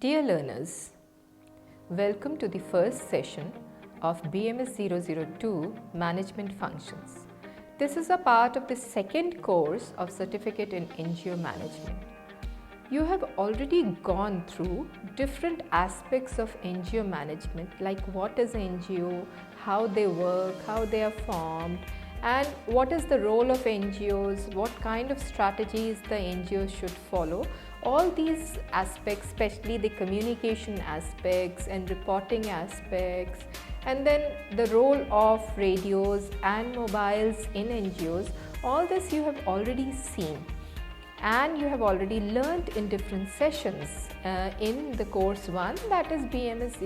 Dear learners, welcome to the first session of BMS 002 Management Functions. This is a part of the second course of Certificate in NGO Management. You have already gone through different aspects of NGO management, like what is NGO, how they work, how they are formed, and what is the role of NGOs, what kind of strategies the NGOs should follow. All these aspects, especially the communication aspects and reporting aspects, and then the role of radios and mobiles in NGOs, all this you have already seen and you have already learned in different sessions in the course 1, that is BMS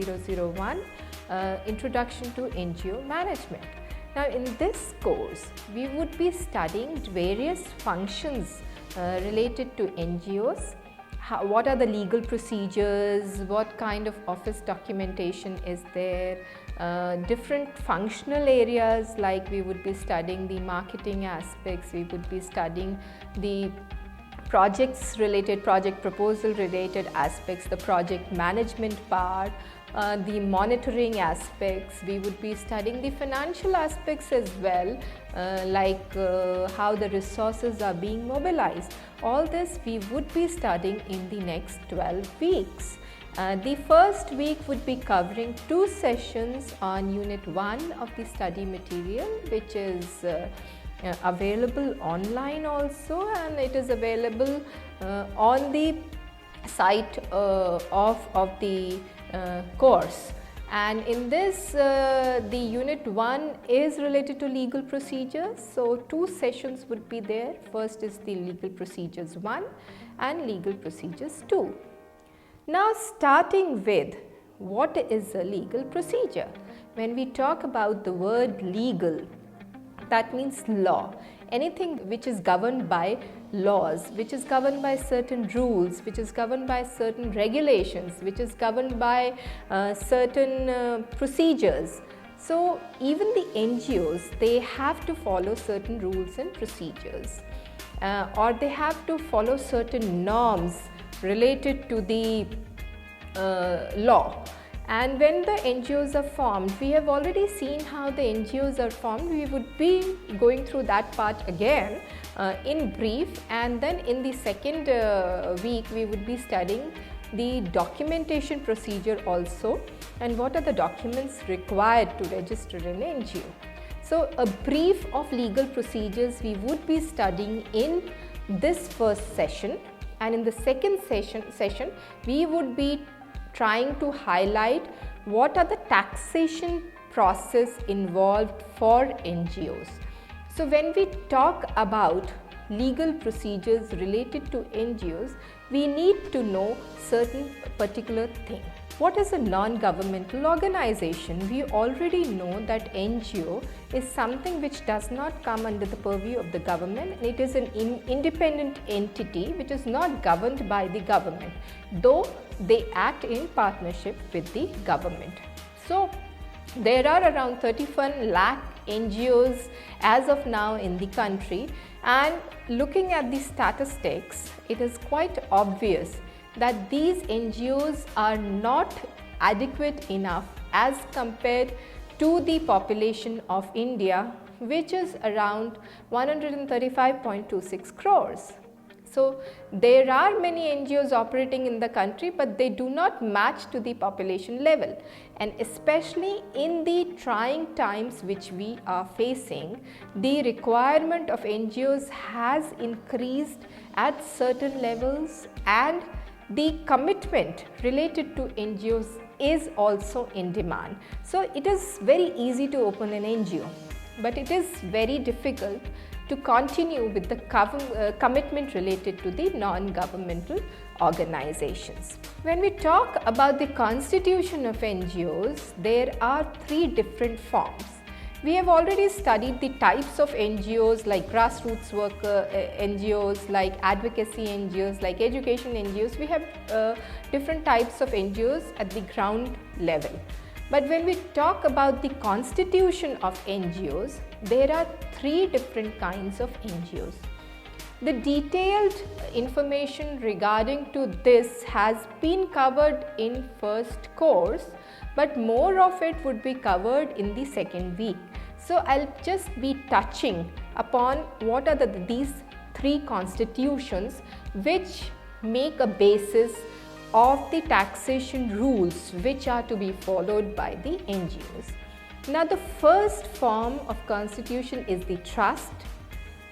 001 Introduction to NGO Management. Now in this course we would be studying various functions related to NGOs. What are the legal procedures, what kind of office documentation is there, different functional areas, like we would be studying the marketing aspects, we would be studying the projects related, project proposal related aspects, the project management part, the monitoring aspects. We would be studying the financial aspects as well, like how the resources are being mobilized. All this we would be studying in the next 12 weeks. The first week would be covering 2 sessions on Unit 1 of the study material, which is available online also, and it is available on the site of the course. And in this the Unit 1 is related to legal procedures, so 2 sessions would be there. First is the legal procedures 1 and legal procedures 2. Now starting with what is a legal procedure. When we talk about the word legal, that means law. Anything which is governed by laws, which is governed by certain rules, which is governed by certain regulations, which is governed by certain procedures. So even the NGOs, they have to follow certain rules and procedures, or they have to follow certain norms related to the law. And when the NGOs are formed, we have already seen how the NGOs are formed. We would be going through that part again in brief, and then in the second week we would be studying the documentation procedure also, and what are the documents required to register an NGO. So a brief of legal procedures we would be studying in this first session, and in the second session we would be trying to highlight what are the taxation process involved for NGOs. So when we talk about legal procedures related to NGOs, we need to know certain particular thing. What is a non-governmental organization? We already know that NGO is something which does not come under the purview of the government. It is an independent entity which is not governed by the government, though they act in partnership with the government. So there are around 31 lakh NGOs as of now in the country, and looking at the statistics, it is quite obvious that these NGOs are not adequate enough as compared to the population of India, which is around 135.26 crores. So there are many NGOs operating in the country, but they do not match to the population level, and especially in the trying times which we are facing, the requirement of NGOs has increased at certain levels, and the commitment related to NGOs is also in demand. So it is very easy to open an NGO, but it is very difficult to continue with the commitment related to the non-governmental organizations. When we talk about the constitution of NGOs, there are 3 different forms. We have already studied the types of NGOs, like grassroots work NGOs, like advocacy NGOs, like education NGOs. We have different types of NGOs at the ground level. But when we talk about the constitution of NGOs, there are 3 different kinds of NGOs. The detailed information regarding to this has been covered in first course, but more of it would be covered in the second week. So I'll just be touching upon what are these three constitutions which make a basis of the taxation rules which are to be followed by the NGOs. Now the first form of constitution is the trust,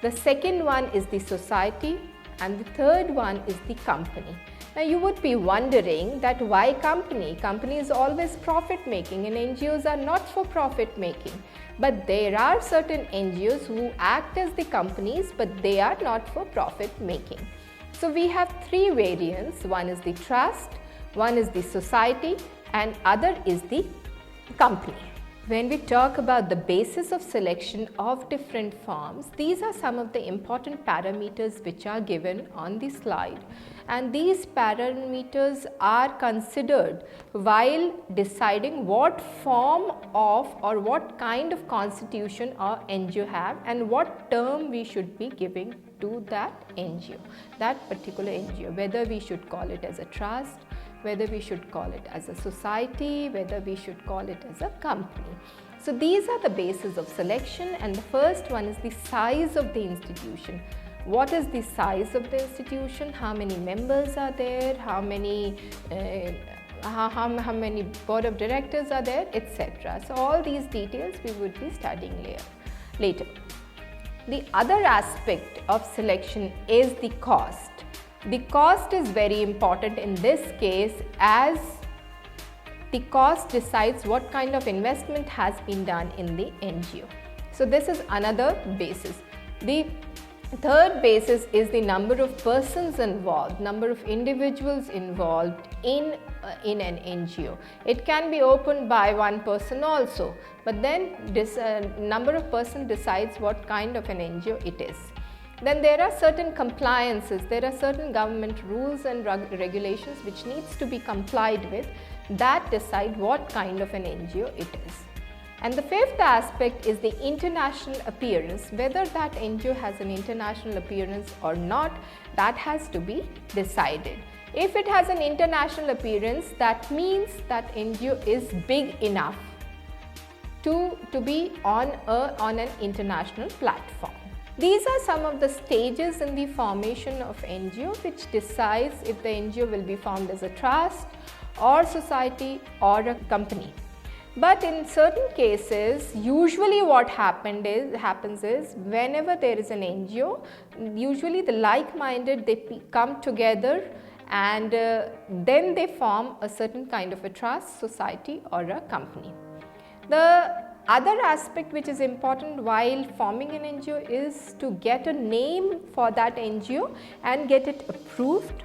the second one is the society, and the third one is the company. Now you would be wondering that why company? Company is always profit making and NGOs are not for profit making. But there are certain NGOs who act as the companies but they are not for profit making. So we have three variants. One is the trust, one is the society, and other is the company. When we talk about the basis of selection of different forms, these are some of the important parameters which are given on the slide, and these parameters are considered while deciding what form of or what kind of constitution our NGO have and what term we should be giving to that NGO, that particular NGO, whether we should call it as a trust, whether we should call it as a society, whether we should call it as a company. So these are the basis of selection, and the first one is the size of the institution. What is the size of the institution? How many members are there? How many board of directors are there, etc. So all these details we would be studying later. The other aspect of selection is the cost. The cost is very important in this case, as the cost decides what kind of investment has been done in the NGO. So this is another basis. The third basis is the number of persons involved, number of individuals involved in an NGO. It can be opened by one person also, but then this number of persons decides what kind of an NGO it is. Then there are certain compliances, there are certain government rules and regulations which needs to be complied with that decide what kind of an NGO it is. And the fifth aspect is the international appearance. Whether that NGO has an international appearance or not, that has to be decided. If it has an international appearance, that means that NGO is big enough to be on an international platform. These are some of the stages in the formation of NGO which decides if the NGO will be formed as a trust or society or a company. But in certain cases, usually what happens is whenever there is an NGO, usually the like-minded, they come together and then they form a certain kind of a trust, society or a company. The other aspect which is important while forming an NGO is to get a name for that NGO and get it approved.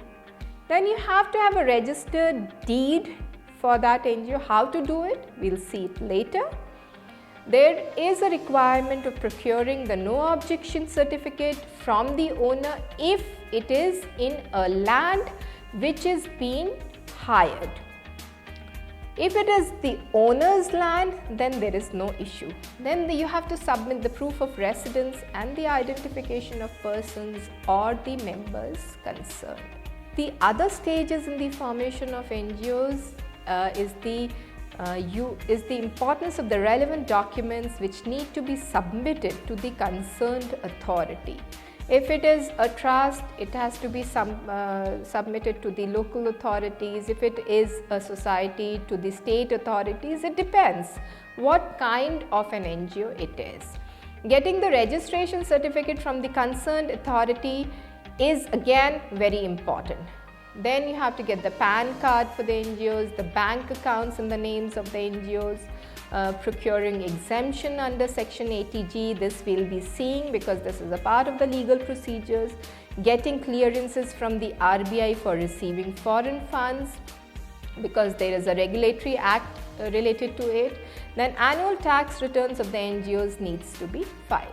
Then you have to have a registered deed for that NGO. How to do it? We'll see it later. There is a requirement of procuring the no objection certificate from the owner if it is in a land which is being hired. If it is the owner's land, then there is no issue. Then you have to submit the proof of residence and the identification of persons or the members concerned. The other stages in the formation of NGOs is the importance of the relevant documents which need to be submitted to the concerned authority. If it is a trust, it has to be submitted to the local authorities. If it is a society, to the state authorities. It depends what kind of an NGO it is. Getting the registration certificate from the concerned authority is again very important. Then you have to get the PAN card for the NGOs, the bank accounts in the names of the NGOs, procuring exemption under section 80G, this we'll be seeing because this is a part of the legal procedures, getting clearances from the RBI for receiving foreign funds because there is a regulatory act related to it. Then annual tax returns of the NGOs needs to be filed.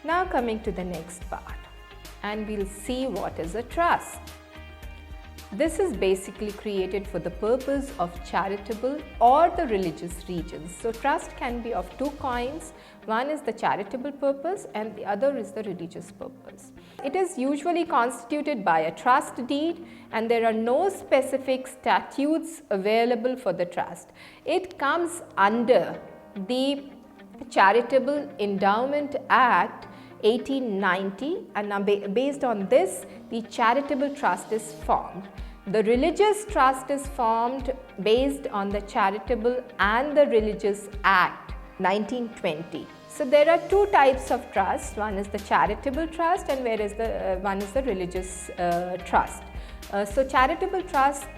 Now coming to the next part, and we'll see what is a trust. This is basically created for the purpose of charitable or the religious regions. So trust can be of two kinds. One is the charitable purpose and the other is the religious purpose. It is usually constituted by a trust deed, and there are no specific statutes available for the trust. It comes under the Charitable Endowment Act 1890, and now based on this, the charitable trust is formed. The religious trust is formed based on the Charitable and the Religious Act 1920. So there are two types of trust. One is the charitable trust and one is the religious trust. So charitable trust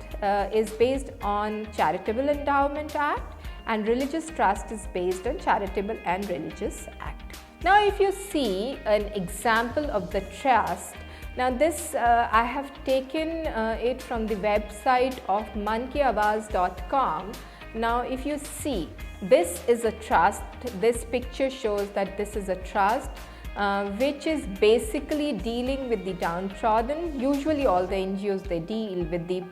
is based on Charitable Endowment Act, and religious trust is based on Charitable and Religious Act. Now if you see an example of the trust, now this I have taken it from the website of mankiawaz.com. Now if you see, this is a trust. This picture shows that this is a trust which is basically dealing with the downtrodden. Usually all the NGOs, they deal with the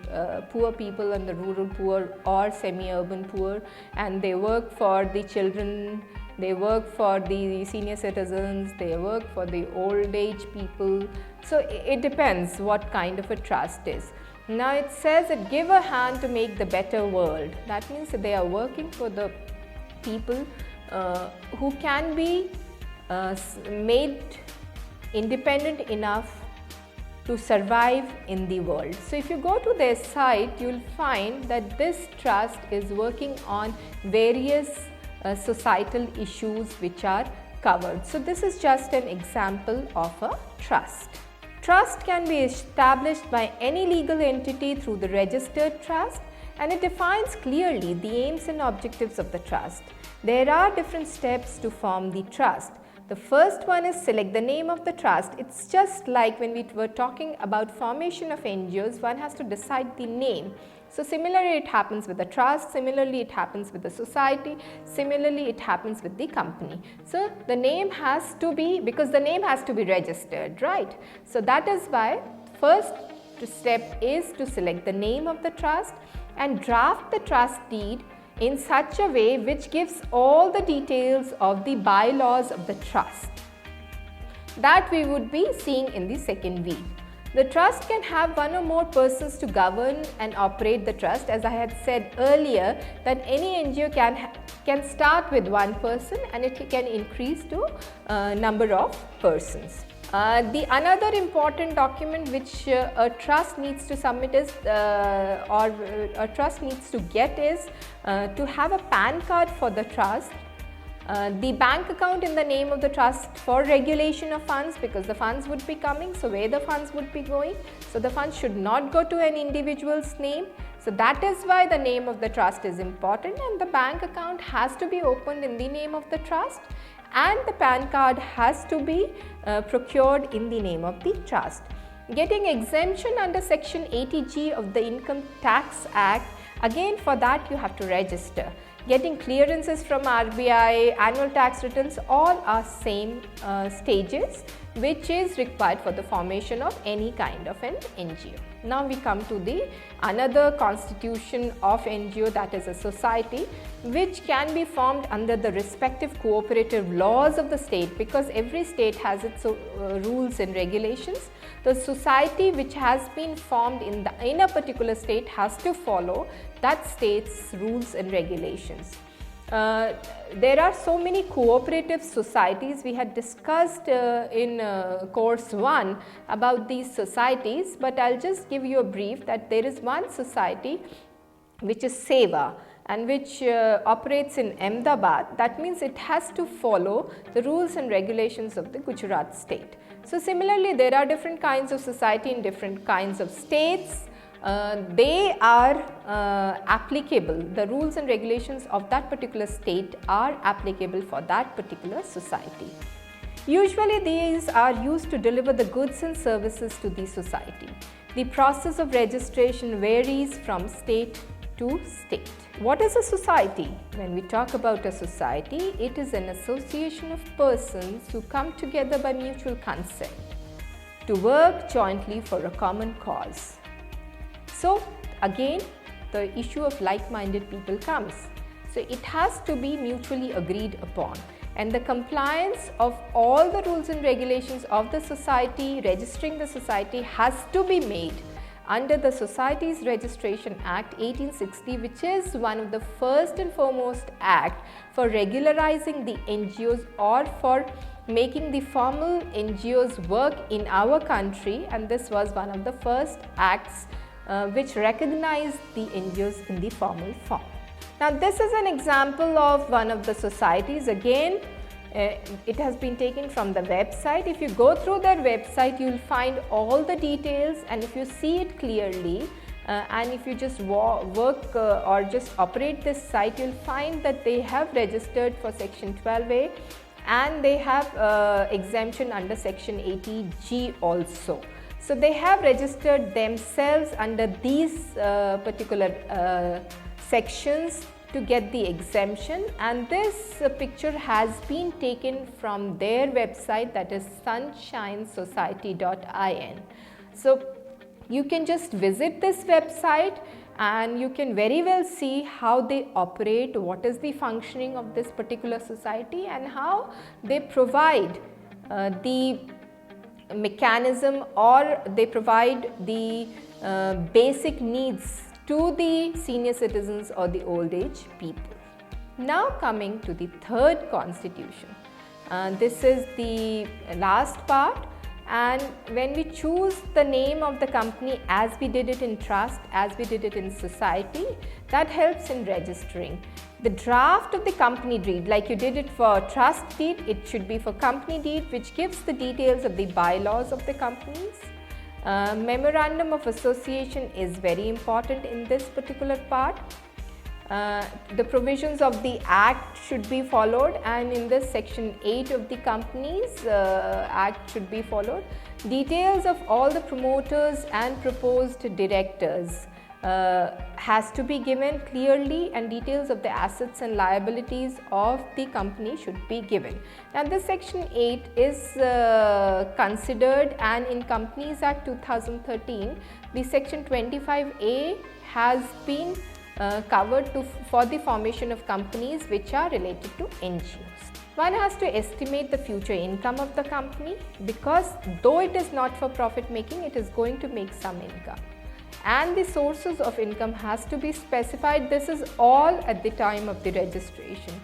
poor people and the rural poor or semi-urban poor, and they work for the children, they work for the senior citizens, they work for the old age people. So it depends what kind of a trust is. Now it says that give a hand to make the better world. That means that they are working for the people who can be made independent enough to survive in the world. So if you go to their site, you will find that this trust is working on various societal issues which are covered. So this is just an example of a trust. Trust can be established by any legal entity through the registered trust, and it defines clearly the aims and objectives of the trust. There are different steps to form the trust. The first one is select the name of the trust. It's just like when we were talking about formation of NGOs, one has to decide the name. So similarly it happens with the trust, similarly it happens with the society, similarly it happens with the company. So the name has to be, because the name has to be registered, right? So that is why first step is to select the name of the trust and draft the trust deed in such a way which gives all the details of the bylaws of the trust that we would be seeing in the second week. The trust can have one or more persons to govern and operate the trust. As I had said earlier, that any NGO can start with one person and it can increase to number of persons. The another important document which a trust needs to submit is or a trust needs to get is to have a PAN card for the trust, the bank account in the name of the trust for regulation of funds, because the funds would be coming, so where the funds would be going, so the funds should not go to an individual's name. So that is why the name of the trust is important, and the bank account has to be opened in the name of the trust, and the PAN card has to be procured in the name of the trust. Getting exemption under section 80G of the Income Tax Act, again for that you have to register. Getting clearances from RBI, annual tax returns, all are same stages which is required for the formation of any kind of an NGO. Now we come to the another constitution of NGO, that is a society, which can be formed under the respective cooperative laws of the state, because every state has its rules and regulations. The society which has been formed in a particular state has to follow that state's rules and regulations. There are so many cooperative societies. We had discussed in course 1 about these societies, but I'll just give you a brief that there is one society which is SEWA and which operates in Ahmedabad. That means it has to follow the rules and regulations of the Gujarat state. So similarly, there are different kinds of society in different kinds of states. They are applicable, the rules and regulations of that particular state are applicable for that particular society. Usually these are used to deliver the goods and services to the society. The process of registration varies from state to state. What is a society? When we talk about a society, it is an association of persons who come together by mutual consent to work jointly for a common cause. So again, the issue of like-minded people comes. So it has to be mutually agreed upon, and the compliance of all the rules and regulations of the society, registering the society, has to be made under the Societies Registration Act 1860, which is one of the first and foremost act for regularizing the NGOs or for making the formal NGOs work in our country, and this was one of the first acts which recognized the NGOs in the formal form. Now this is an example of one of the societies. Again, it has been taken from the website. If you go through their website, you will find all the details, and if you see it clearly and if you just work or just operate this site, you will find that they have registered for section 12A and they have exemption under section 80G also. So they have registered themselves under these particular sections to get the exemption, and this picture has been taken from their website, that is sunshinesociety.in. So you can just visit this website and you can very well see how they operate, what is the functioning of this particular society, and how they provide the mechanism, or they provide the basic needs to the senior citizens or the old age people. Now coming to the third constitution. This is the last part, and when we choose the name of the company, as we did it in trust, as we did it in society, that helps in registering. The draft of the company deed, like you did it for trust deed, it should be for company deed, which gives the details of the bylaws of the companies. Memorandum of association is very important in this particular part. The provisions of the act should be followed, and in this section 8 of the Companies Act should be followed. Details of all the promoters and proposed directors has to be given clearly, and details of the assets and liabilities of the company should be given. Now this section 8 is considered, and in Companies Act 2013 the section 25A has been covered for the formation of companies which are related to NGOs. One has to estimate the future income of the company, because though it is not for profit making, it is going to make some income, and the sources of income has to be specified. This is all at the time of the registration.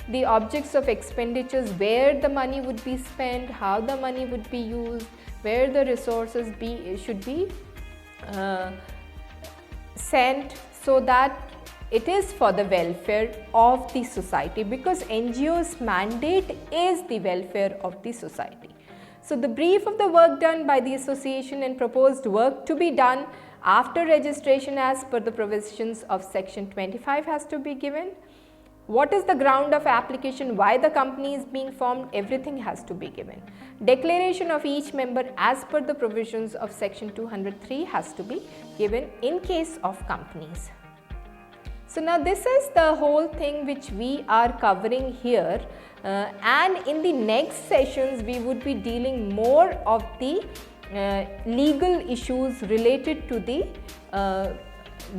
The objects of expenditures, where the money would be spent, how the money would be used, where the resources should be sent, so that it is for the welfare of the society, because NGO's mandate is the welfare of the society. So the brief of the work done by the association and proposed work to be done after registration as per the provisions of section 25 has to be given. What is the ground of application, why the company is being formed, everything has to be given. Declaration of each member as per the provisions of section 203 has to be given in case of companies. So now this is the whole thing which we are covering here, and in the next sessions we would be dealing more of the legal issues related to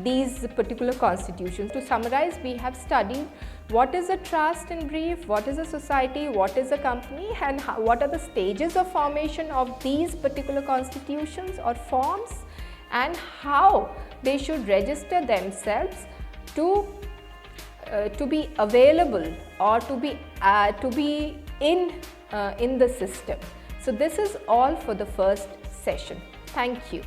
these particular constitutions. To summarize, we have studied what is a trust in brief, what is a society, what is a company, and what are the stages of formation of these particular constitutions or forms, and how they should register themselves to be available or to be in the system. So this is all for the first session. Thank you.